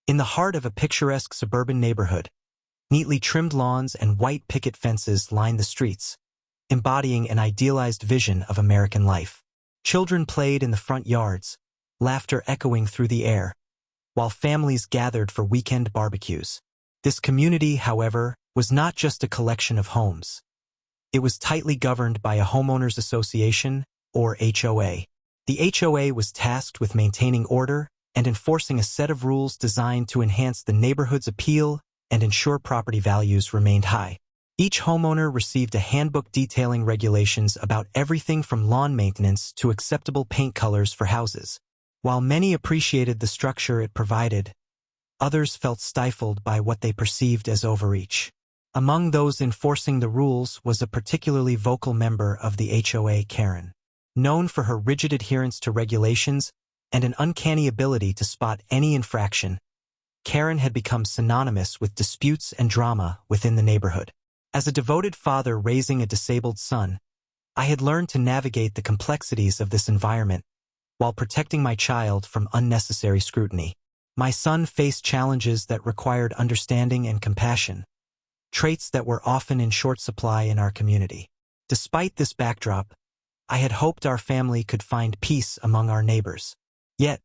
In the heart of a picturesque suburban neighborhood, neatly trimmed lawns and white picket fences line the streets, embodying an idealized vision of American life. Children played in the front yards, laughter echoing through the air, while families gathered for weekend barbecues. This community, however, was not just a collection of homes. It was tightly governed by a homeowners association, or HOA. The HOA was tasked with maintaining order and enforcing a set of rules designed to enhance the neighborhood's appeal and ensure property values remained high. Each homeowner received a handbook detailing regulations about everything from lawn maintenance to acceptable paint colors for houses. While many appreciated the structure it provided, others felt stifled by what they perceived as overreach. Among those enforcing the rules was a particularly vocal member of the HOA, Karen. Known for her rigid adherence to regulations and an uncanny ability to spot any infraction, Karen had become synonymous with disputes and drama within the neighborhood. As a devoted father raising a disabled son, I had learned to navigate the complexities of this environment while protecting my child from unnecessary scrutiny. My son faced challenges that required understanding and compassion, traits that were often in short supply in our community. Despite this backdrop, I had hoped our family could find peace among our neighbors. Yet,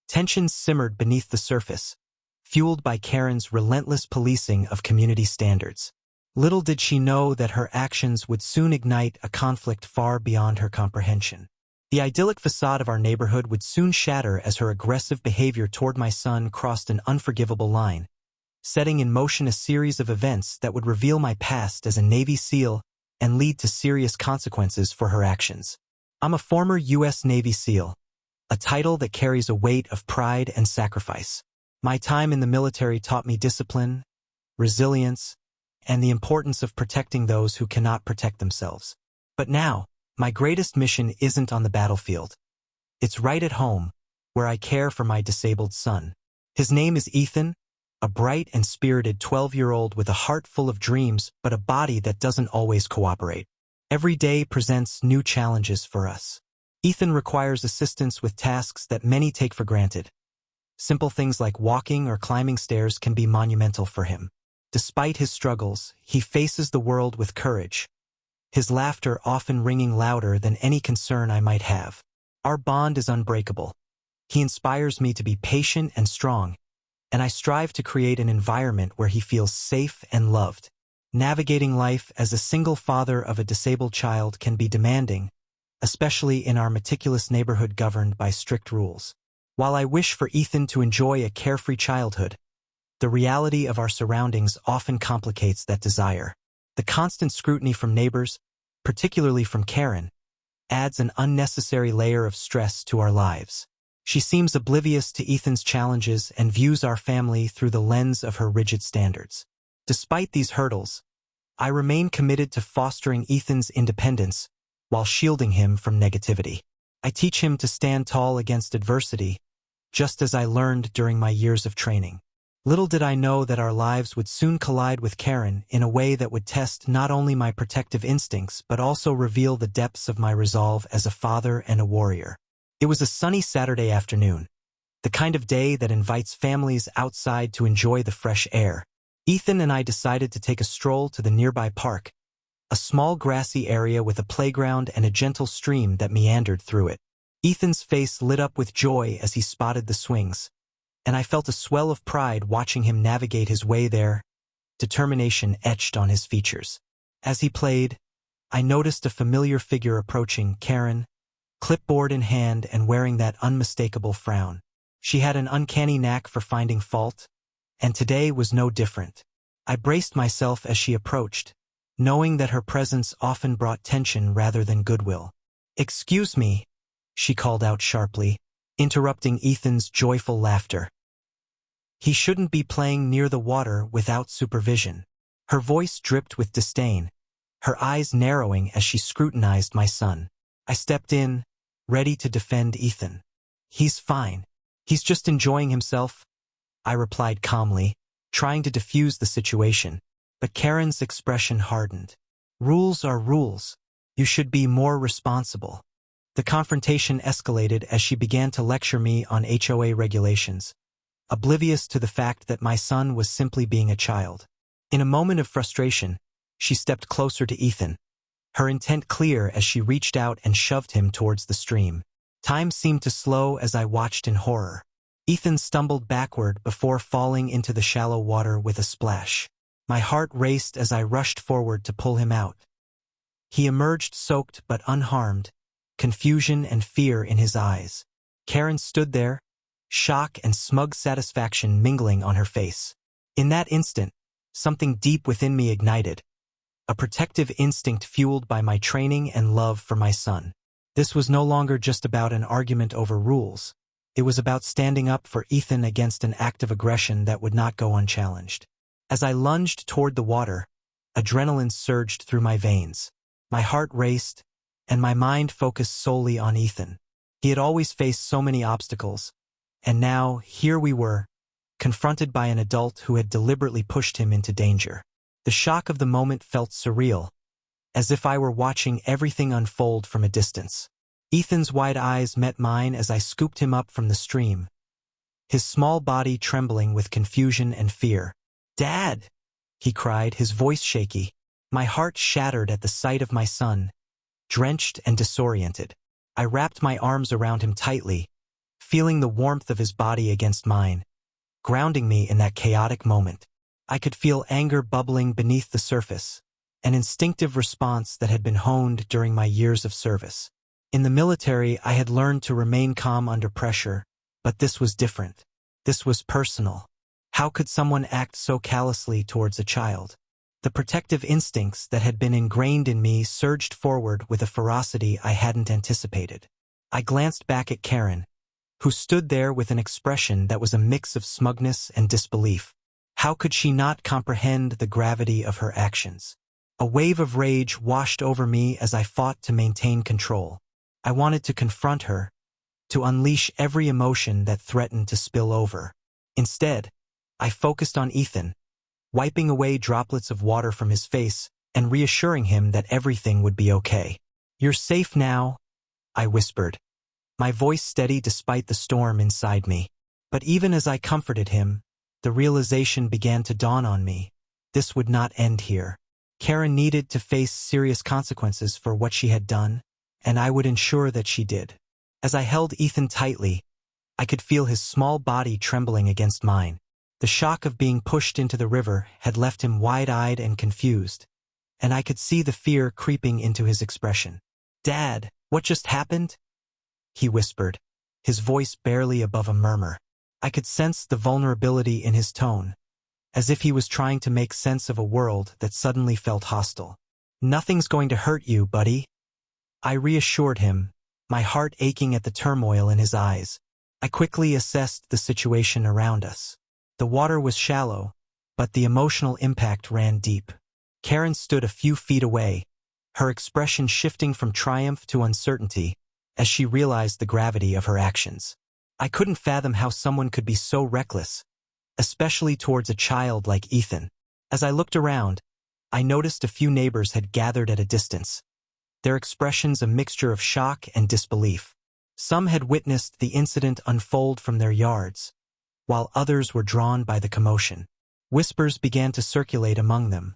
tensions simmered beneath the surface, fueled by Karen's relentless policing of community standards. Little did she know that her actions would soon ignite a conflict far beyond her comprehension. The idyllic facade of our neighborhood would soon shatter as her aggressive behavior toward my son crossed an unforgivable line, setting in motion a series of events that would reveal my past as a Navy SEAL and lead to serious consequences for her actions. I'm a former U.S. Navy SEAL, a title that carries a weight of pride and sacrifice. My time in the military taught me discipline, resilience, and the importance of protecting those who cannot protect themselves. But now, my greatest mission isn't on the battlefield. It's right at home, where I care for my disabled son. His name is Ethan, a bright and spirited 12-year-old with a heart full of dreams but a body that doesn't always cooperate. Every day presents new challenges for us. Ethan requires assistance with tasks that many take for granted. Simple things like walking or climbing stairs can be monumental for him. Despite his struggles, he faces the world with courage, his laughter often ringing louder than any concern I might have. Our bond is unbreakable. He inspires me to be patient and strong, and I strive to create an environment where he feels safe and loved. Navigating life as a single father of a disabled child can be demanding, especially in our meticulous neighborhood governed by strict rules. While I wish for Ethan to enjoy a carefree childhood, the reality of our surroundings often complicates that desire. The constant scrutiny from neighbors, particularly from Karen, adds an unnecessary layer of stress to our lives. She seems oblivious to Ethan's challenges and views our family through the lens of her rigid standards. Despite these hurdles, I remain committed to fostering Ethan's independence while shielding him from negativity. I teach him to stand tall against adversity, just as I learned during my years of training. Little did I know that our lives would soon collide with Karen in a way that would test not only my protective instincts but also reveal the depths of my resolve as a father and a warrior. It was a sunny Saturday afternoon, the kind of day that invites families outside to enjoy the fresh air. Ethan and I decided to take a stroll to the nearby park, a small grassy area with a playground and a gentle stream that meandered through it. Ethan's face lit up with joy as he spotted the swings, and I felt a swell of pride watching him navigate his way there, determination etched on his features. As he played, I noticed a familiar figure approaching, Karen, clipboard in hand and wearing that unmistakable frown. She had an uncanny knack for finding fault, and today was no different. I braced myself as she approached, knowing that her presence often brought tension rather than goodwill. "Excuse me," she called out sharply, interrupting Ethan's joyful laughter. "He shouldn't be playing near the water without supervision." Her voice dripped with disdain, her eyes narrowing as she scrutinized my son. I stepped in, ready to defend Ethan. "He's fine. He's just enjoying himself," I replied calmly, trying to defuse the situation. But Karen's expression hardened. "Rules are rules. You should be more responsible." The confrontation escalated as she began to lecture me on HOA regulations, oblivious to the fact that my son was simply being a child. In a moment of frustration, she stepped closer to Ethan, her intent clear as she reached out and shoved him towards the stream. Time seemed to slow as I watched in horror. Ethan stumbled backward before falling into the shallow water with a splash. My heart raced as I rushed forward to pull him out. He emerged soaked but unharmed, confusion and fear in his eyes. Karen stood there, shock and smug satisfaction mingling on her face. In that instant, something deep within me ignited, a protective instinct fueled by my training and love for my son. This was no longer just about an argument over rules. It was about standing up for Ethan against an act of aggression that would not go unchallenged. As I lunged toward the water, adrenaline surged through my veins. My heart raced, and my mind focused solely on Ethan. He had always faced so many obstacles, and now, here we were, confronted by an adult who had deliberately pushed him into danger. The shock of the moment felt surreal, as if I were watching everything unfold from a distance. Ethan's wide eyes met mine as I scooped him up from the stream, his small body trembling with confusion and fear. "Dad!" he cried, his voice shaky. My heart shattered at the sight of my son, drenched and disoriented. I wrapped my arms around him tightly, feeling the warmth of his body against mine, grounding me in that chaotic moment. I could feel anger bubbling beneath the surface, an instinctive response that had been honed during my years of service. In the military, I had learned to remain calm under pressure, but this was different. This was personal. How could someone act so callously towards a child? The protective instincts that had been ingrained in me surged forward with a ferocity I hadn't anticipated. I glanced back at Karen, who stood there with an expression that was a mix of smugness and disbelief. How could she not comprehend the gravity of her actions? A wave of rage washed over me as I fought to maintain control. I wanted to confront her, to unleash every emotion that threatened to spill over. Instead, I focused on Ethan, wiping away droplets of water from his face and reassuring him that everything would be okay. "You're safe now," I whispered, my voice steady despite the storm inside me. But even as I comforted him, the realization began to dawn on me. This would not end here. Karen needed to face serious consequences for what she had done, and I would ensure that she did. As I held Ethan tightly, I could feel his small body trembling against mine. The shock of being pushed into the river had left him wide-eyed and confused, and I could see the fear creeping into his expression. "Dad, what just happened?" he whispered, his voice barely above a murmur. I could sense the vulnerability in his tone, as if he was trying to make sense of a world that suddenly felt hostile. "Nothing's going to hurt you, buddy," I reassured him, my heart aching at the turmoil in his eyes. I quickly assessed the situation around us. The water was shallow, but the emotional impact ran deep. Karen stood a few feet away, her expression shifting from triumph to uncertainty as she realized the gravity of her actions. I couldn't fathom how someone could be so reckless, especially towards a child like Ethan. As I looked around, I noticed a few neighbors had gathered at a distance, their expressions a mixture of shock and disbelief. Some had witnessed the incident unfold from their yards, while others were drawn by the commotion. Whispers began to circulate among them.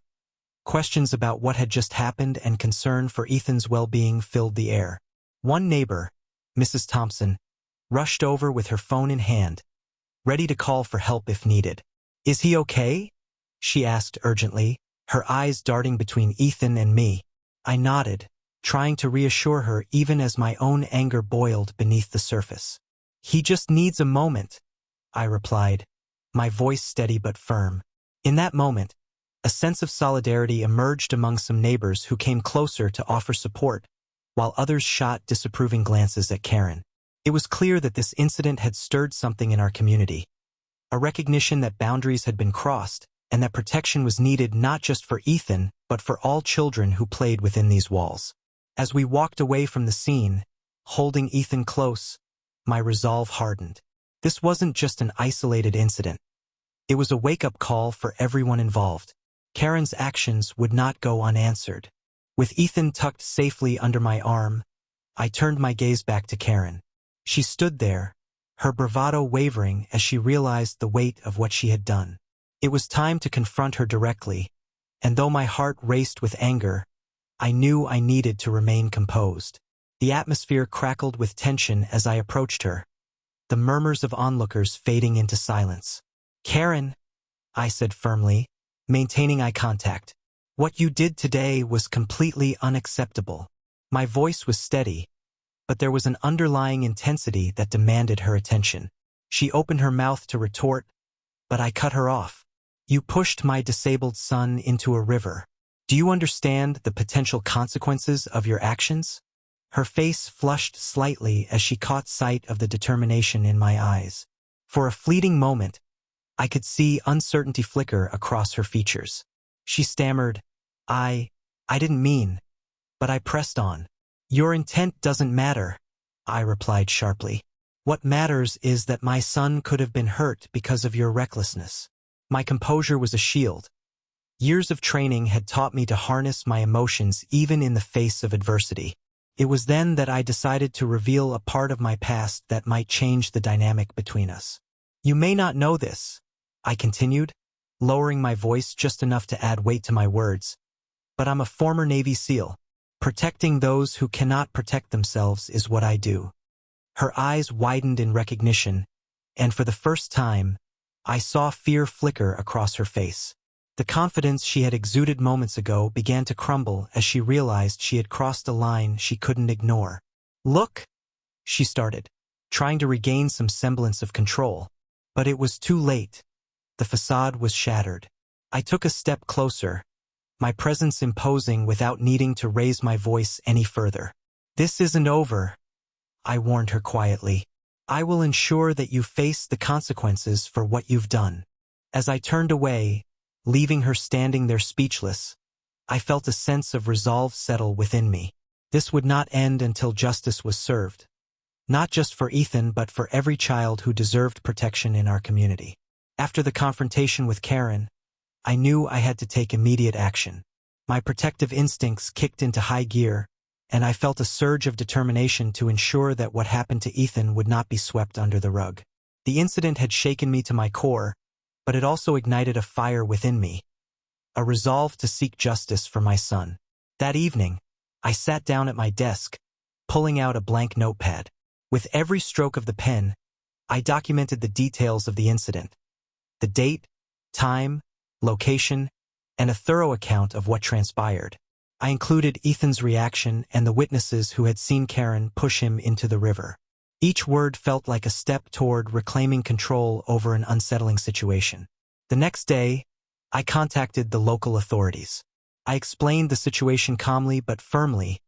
Questions about what had just happened and concern for Ethan's well-being filled the air. One neighbor, Mrs. Thompson, rushed over with her phone in hand, ready to call for help if needed. "Is he okay?" she asked urgently, her eyes darting between Ethan and me. I nodded, trying to reassure her even as my own anger boiled beneath the surface. "He just needs a moment," I replied, my voice steady but firm. In that moment, a sense of solidarity emerged among some neighbors who came closer to offer support, while others shot disapproving glances at Karen. It was clear that this incident had stirred something in our community, a recognition that boundaries had been crossed and that protection was needed not just for Ethan, but for all children who played within these walls. As we walked away from the scene, holding Ethan close, my resolve hardened. This wasn't just an isolated incident. It was a wake-up call for everyone involved. Karen's actions would not go unanswered. With Ethan tucked safely under my arm, I turned my gaze back to Karen. She stood there, her bravado wavering as she realized the weight of what she had done. It was time to confront her directly, and though my heart raced with anger, I knew I needed to remain composed. The atmosphere crackled with tension as I approached her, the murmurs of onlookers fading into silence. "Karen," I said firmly, maintaining eye contact, "what you did today was completely unacceptable." My voice was steady, but there was an underlying intensity that demanded her attention. She opened her mouth to retort, but I cut her off. "You pushed my disabled son into a river. Do you understand the potential consequences of your actions?" Her face flushed slightly as she caught sight of the determination in my eyes. For a fleeting moment, I could see uncertainty flicker across her features. She stammered, I didn't mean," but I pressed on. "Your intent doesn't matter," I replied sharply. "What matters is that my son could have been hurt because of your recklessness." My composure was a shield. Years of training had taught me to harness my emotions even in the face of adversity. It was then that I decided to reveal a part of my past that might change the dynamic between us. "You may not know this," I continued, lowering my voice just enough to add weight to my words, "but I'm a former Navy SEAL. Protecting those who cannot protect themselves is what I do." Her eyes widened in recognition, and for the first time, I saw fear flicker across her face. The confidence she had exuded moments ago began to crumble as she realized she had crossed a line she couldn't ignore. "Look," she started, trying to regain some semblance of control. But it was too late. The facade was shattered. I took a step closer, my presence imposing without needing to raise my voice any further. "This isn't over," I warned her quietly. "I will ensure that you face the consequences for what you've done." As I turned away, leaving her standing there speechless, I felt a sense of resolve settle within me. This would not end until justice was served. Not just for Ethan, but for every child who deserved protection in our community. After the confrontation with Karen, I knew I had to take immediate action. My protective instincts kicked into high gear, and I felt a surge of determination to ensure that what happened to Ethan would not be swept under the rug. The incident had shaken me to my core, but it also ignited a fire within me, a resolve to seek justice for my son. That evening, I sat down at my desk, pulling out a blank notepad. With every stroke of the pen, I documented the details of the incident: the date, time, location, and a thorough account of what transpired. I included Ethan's reaction and the witnesses who had seen Karen push him into the river. Each word felt like a step toward reclaiming control over an unsettling situation. The next day, I contacted the local authorities. I explained the situation calmly but firmly,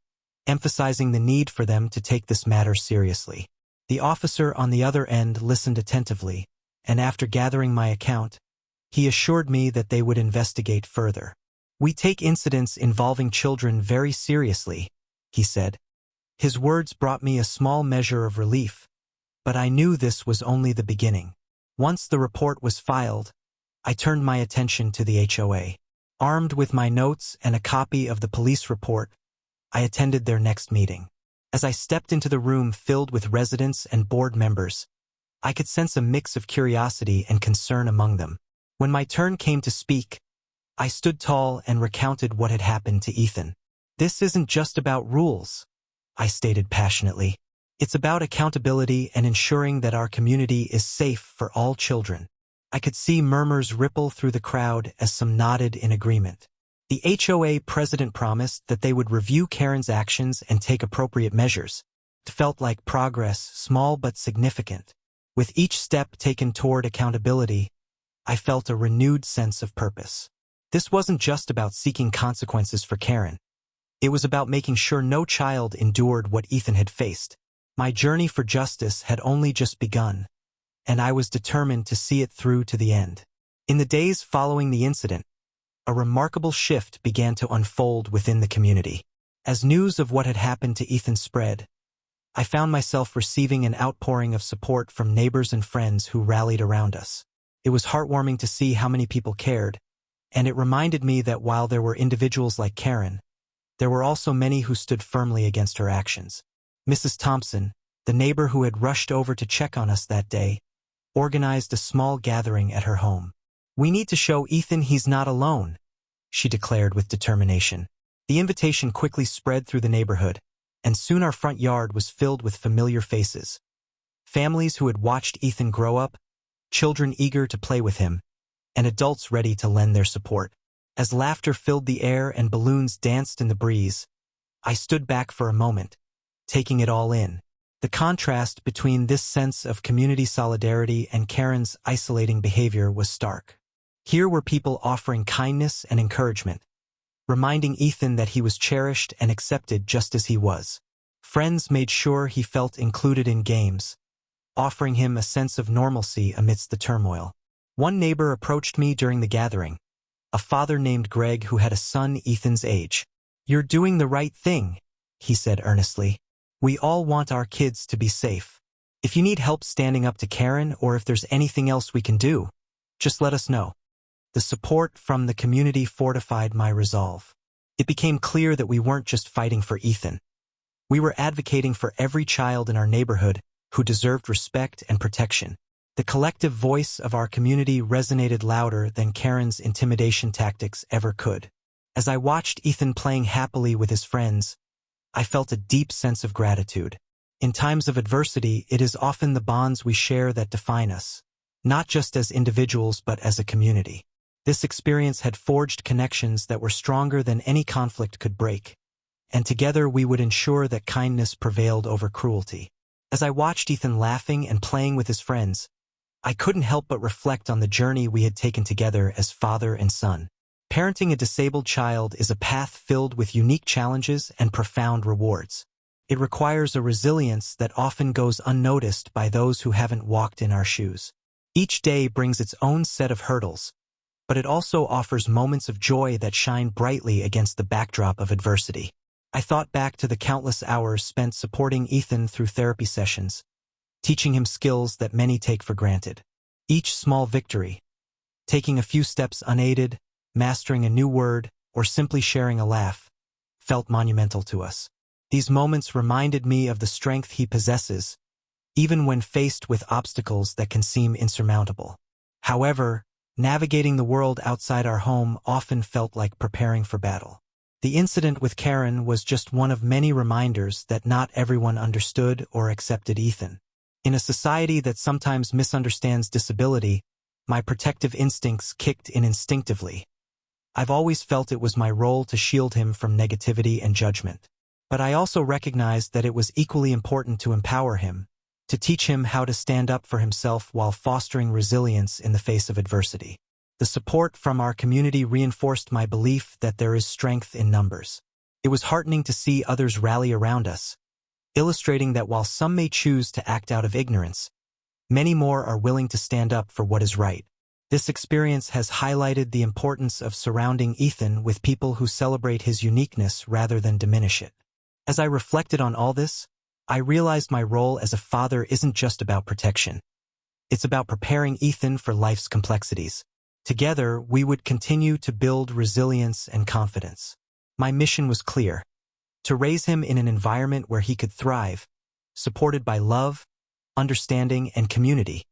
emphasizing the need for them to take this matter seriously. The officer on the other end listened attentively, and after gathering my account, he assured me that they would investigate further. "We take incidents involving children very seriously," he said. His words brought me a small measure of relief, but I knew this was only the beginning. Once the report was filed, I turned my attention to the HOA. Armed with my notes and a copy of the police report, I attended their next meeting. As I stepped into the room filled with residents and board members, I could sense a mix of curiosity and concern among them. When my turn came to speak, I stood tall and recounted what had happened to Ethan. "This isn't just about rules," I stated passionately. "It's about accountability and ensuring that our community is safe for all children." I could see murmurs ripple through the crowd as some nodded in agreement. The HOA president promised that they would review Karen's actions and take appropriate measures. It felt like progress, small but significant. With each step taken toward accountability, I felt a renewed sense of purpose. This wasn't just about seeking consequences for Karen. It was about making sure no child endured what Ethan had faced. My journey for justice had only just begun, and I was determined to see it through to the end. In the days following the incident, a remarkable shift began to unfold within the community. As news of what had happened to Ethan spread, I found myself receiving an outpouring of support from neighbors and friends who rallied around us. It was heartwarming to see how many people cared, and it reminded me that while there were individuals like Karen, there were also many who stood firmly against her actions. Mrs. Thompson, the neighbor who had rushed over to check on us that day, organized a small gathering at her home. "We need to show Ethan he's not alone," she declared with determination. The invitation quickly spread through the neighborhood, and soon our front yard was filled with familiar faces. Families who had watched Ethan grow up, children eager to play with him, and adults ready to lend their support. As laughter filled the air and balloons danced in the breeze, I stood back for a moment, taking it all in. The contrast between this sense of community solidarity and Karen's isolating behavior was stark. Here were people offering kindness and encouragement, reminding Ethan that he was cherished and accepted just as he was. Friends made sure he felt included in games, offering him a sense of normalcy amidst the turmoil. One neighbor approached me during the gathering, a father named Greg who had a son Ethan's age. "You're doing the right thing," he said earnestly. "We all want our kids to be safe. If you need help standing up to Karen or if there's anything else we can do, just let us know." The support from the community fortified my resolve. It became clear that we weren't just fighting for Ethan. We were advocating for every child in our neighborhood who deserved respect and protection. The collective voice of our community resonated louder than Karen's intimidation tactics ever could. As I watched Ethan playing happily with his friends, I felt a deep sense of gratitude. In times of adversity, it is often the bonds we share that define us, not just as individuals but as a community. This experience had forged connections that were stronger than any conflict could break, and together we would ensure that kindness prevailed over cruelty. As I watched Ethan laughing and playing with his friends, I couldn't help but reflect on the journey we had taken together as father and son. Parenting a disabled child is a path filled with unique challenges and profound rewards. It requires a resilience that often goes unnoticed by those who haven't walked in our shoes. Each day brings its own set of hurdles, but it also offers moments of joy that shine brightly against the backdrop of adversity. I thought back to the countless hours spent supporting Ethan through therapy sessions, teaching him skills that many take for granted. Each small victory, taking a few steps unaided, mastering a new word, or simply sharing a laugh, felt monumental to us. These moments reminded me of the strength he possesses, even when faced with obstacles that can seem insurmountable. However, navigating the world outside our home often felt like preparing for battle. The incident with Karen was just one of many reminders that not everyone understood or accepted Ethan. In a society that sometimes misunderstands disability, my protective instincts kicked in instinctively. I've always felt it was my role to shield him from negativity and judgment. But I also recognized that it was equally important to empower him, to teach him how to stand up for himself while fostering resilience in the face of adversity. The support from our community reinforced my belief that there is strength in numbers. It was heartening to see others rally around us, illustrating that while some may choose to act out of ignorance, many more are willing to stand up for what is right. This experience has highlighted the importance of surrounding Ethan with people who celebrate his uniqueness rather than diminish it. As I reflected on all this, I realized my role as a father isn't just about protection. It's about preparing Ethan for life's complexities. Together, we would continue to build resilience and confidence. My mission was clear: to raise him in an environment where he could thrive, supported by love, understanding, and community,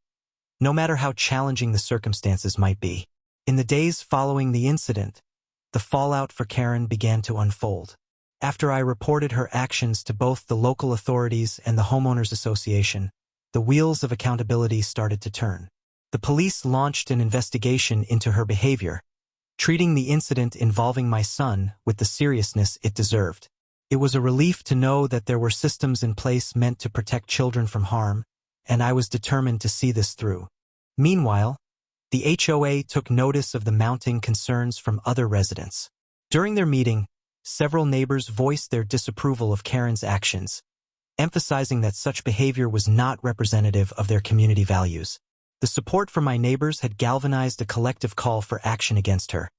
no matter how challenging the circumstances might be. In the days following the incident, the fallout for Karen began to unfold. After I reported her actions to both the local authorities and the homeowners association, the wheels of accountability started to turn. The police launched an investigation into her behavior, treating the incident involving my son with the seriousness it deserved. It was a relief to know that there were systems in place meant to protect children from harm, and I was determined to see this through. Meanwhile, the HOA took notice of the mounting concerns from other residents. During their meeting, several neighbors voiced their disapproval of Karen's actions, emphasizing that such behavior was not representative of their community values. The support from my neighbors had galvanized a collective call for action against her,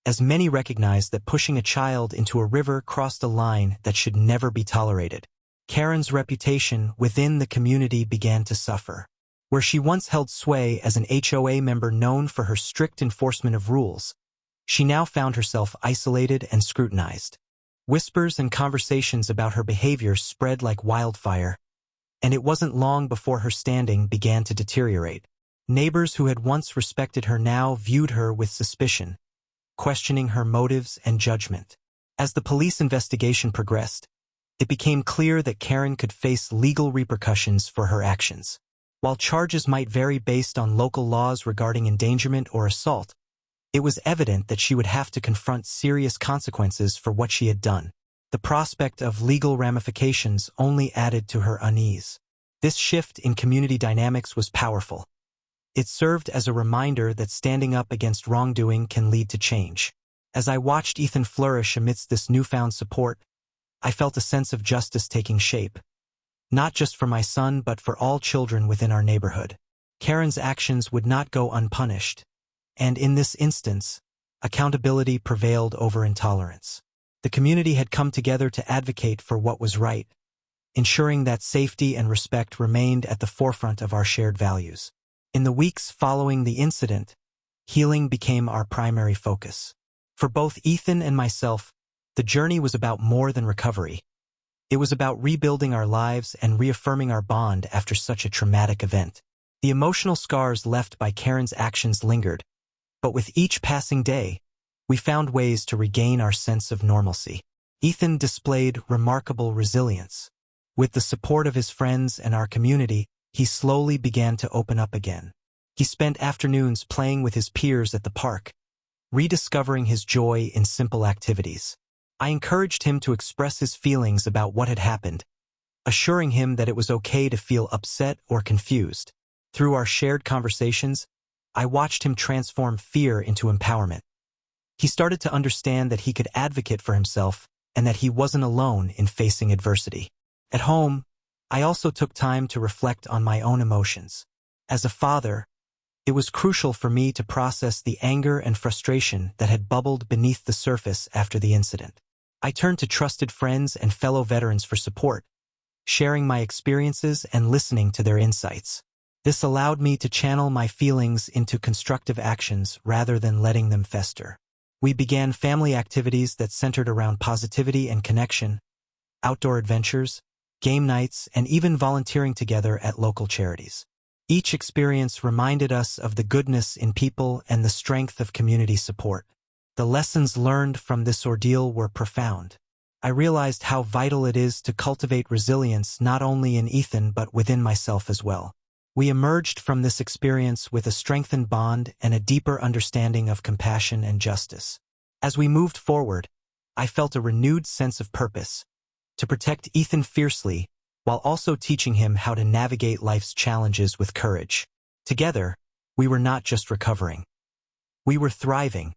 as many recognized that pushing a child into a river crossed a line that should never be tolerated. Karen's reputation within the community began to suffer. Where she once held sway as an HOA member known for her strict enforcement of rules, she now found herself isolated and scrutinized. Whispers and conversations about her behavior spread like wildfire, and it wasn't long before her standing began to deteriorate. Neighbors who had once respected her now viewed her with suspicion, questioning her motives and judgment. As the police investigation progressed, it became clear that Karen could face legal repercussions for her actions. While charges might vary based on local laws regarding endangerment or assault, it was evident that she would have to confront serious consequences for what she had done. The prospect of legal ramifications only added to her unease. This shift in community dynamics was powerful. It served as a reminder that standing up against wrongdoing can lead to change. As I watched Ethan flourish amidst this newfound support, I felt a sense of justice taking shape, not just for my son but for all children within our neighborhood. Karen's actions would not go unpunished, and in this instance, accountability prevailed over intolerance. The community had come together to advocate for what was right, ensuring that safety and respect remained at the forefront of our shared values. In the weeks following the incident, healing became our primary focus. For both Ethan and myself, the journey was about more than recovery. It was about rebuilding our lives and reaffirming our bond after such a traumatic event. The emotional scars left by Karen's actions lingered, but with each passing day, we found ways to regain our sense of normalcy. Ethan displayed remarkable resilience. With the support of his friends and our community, he slowly began to open up again. He spent afternoons playing with his peers at the park, rediscovering his joy in simple activities. I encouraged him to express his feelings about what had happened, assuring him that it was okay to feel upset or confused. Through our shared conversations, I watched him transform fear into empowerment. He started to understand that he could advocate for himself and that he wasn't alone in facing adversity. At home, I also took time to reflect on my own emotions. As a father, it was crucial for me to process the anger and frustration that had bubbled beneath the surface after the incident. I turned to trusted friends and fellow veterans for support, sharing my experiences and listening to their insights. This allowed me to channel my feelings into constructive actions rather than letting them fester. We began family activities that centered around positivity and connection, outdoor adventures, game nights, and even volunteering together at local charities. Each experience reminded us of the goodness in people and the strength of community support. The lessons learned from this ordeal were profound. I realized how vital it is to cultivate resilience not only in Ethan but within myself as well. We emerged from this experience with a strengthened bond and a deeper understanding of compassion and justice. As we moved forward, I felt a renewed sense of purpose, to protect Ethan fiercely while also teaching him how to navigate life's challenges with courage. Together, we were not just recovering. We were thriving,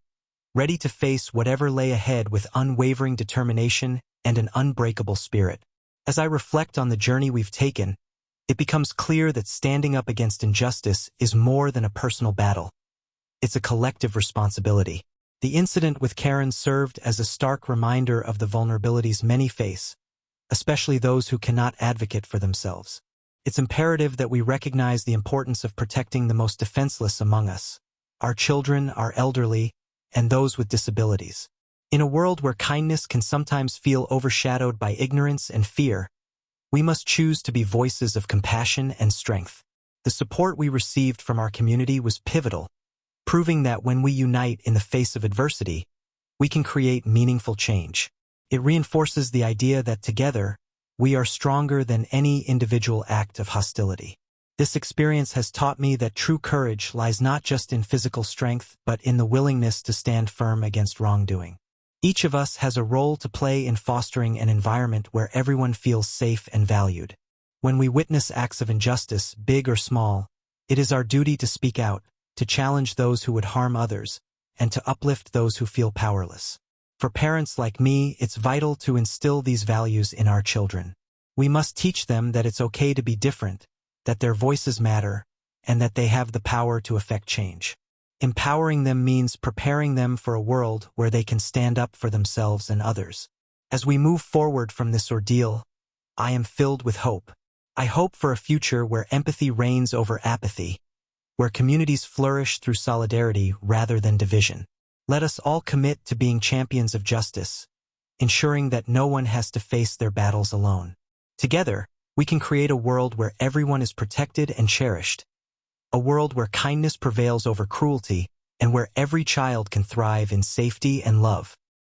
ready to face whatever lay ahead with unwavering determination and an unbreakable spirit. As I reflect on the journey we've taken, it becomes clear that standing up against injustice is more than a personal battle. It's a collective responsibility. The incident with Karen served as a stark reminder of the vulnerabilities many face, especially those who cannot advocate for themselves. It's imperative that we recognize the importance of protecting the most defenseless among us, our children, our elderly, and those with disabilities. In a world where kindness can sometimes feel overshadowed by ignorance and fear, we must choose to be voices of compassion and strength. The support we received from our community was pivotal, proving that when we unite in the face of adversity, we can create meaningful change. It reinforces the idea that together, we are stronger than any individual act of hostility. This experience has taught me that true courage lies not just in physical strength but in the willingness to stand firm against wrongdoing. Each of us has a role to play in fostering an environment where everyone feels safe and valued. When we witness acts of injustice, big or small, it is our duty to speak out, to challenge those who would harm others, and to uplift those who feel powerless. For parents like me, it's vital to instill these values in our children. We must teach them that it's okay to be different, that their voices matter, and that they have the power to affect change. Empowering them means preparing them for a world where they can stand up for themselves and others. As we move forward from this ordeal, I am filled with hope. I hope for a future where empathy reigns over apathy, where communities flourish through solidarity rather than division. Let us all commit to being champions of justice, ensuring that no one has to face their battles alone. Together, We can create a world where everyone is protected and cherished. A world where kindness prevails over cruelty and where every child can thrive in safety and love.